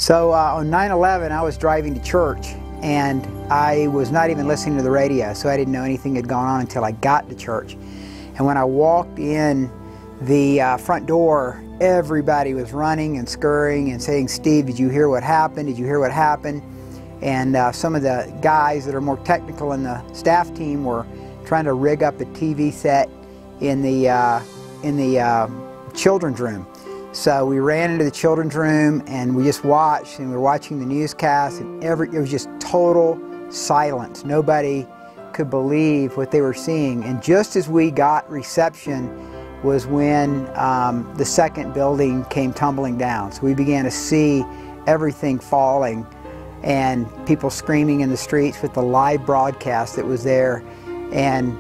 So on 9/11, I was driving to church, and I was not even listening to the radio, so I didn't know anything had gone on until I got to church. And when I walked in the front door, everybody was running and scurrying and saying, "Steve, did you hear what happened? Did you hear what happened?" And some of the guys that are more technical in the staff team were trying to rig up a TV set in the children's room. So we ran into the children's room and we just watched, and we were watching the newscast, and it was just total silence. Nobody could believe what they were seeing. And just as we got reception was when the second building came tumbling down. So we began to see everything falling and people screaming in the streets with the live broadcast that was there. And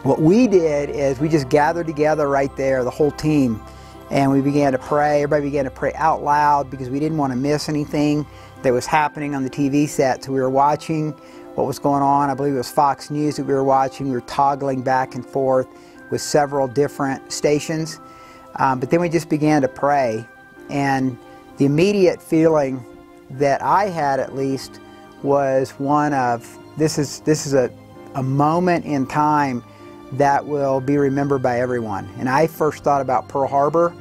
what we did is we just gathered together right there, the whole team, and we began to pray. Everybody began to pray out loud because we didn't want to miss anything that was happening on the TV set. So we were watching what was going on. I believe it was Fox News that we were watching. We were toggling back and forth with several different stations. But then we just began to pray. And the immediate feeling that I had, at least, was one of, this is a moment in time that will be remembered by everyone. And I first thought about Pearl Harbor,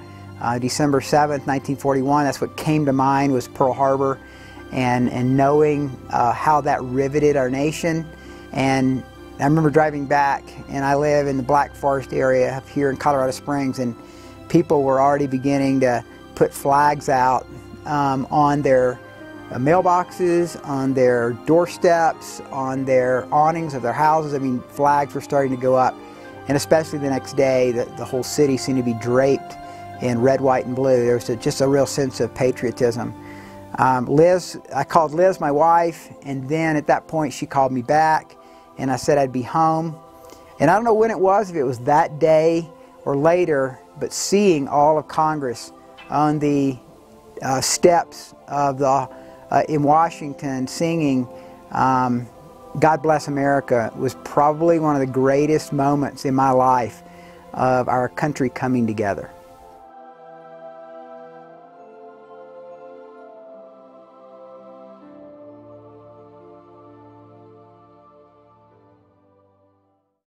December 7th, 1941. That's what came to mind, was Pearl Harbor, and knowing how that riveted our nation. And I remember driving back, and I live in the Black Forest area up here in Colorado Springs, and people were already beginning to put flags out on their mailboxes, on their doorsteps, on their awnings of their houses. I mean, flags were starting to go up, and especially the next day, the whole city seemed to be draped in red, white, and blue. There was just a real sense of patriotism. I called Liz, my wife, and then at that point she called me back, and I said I'd be home. And I don't know when it was, if it was that day or later, but seeing all of Congress on the steps of in Washington singing God Bless America was probably one of the greatest moments in my life of our country coming together.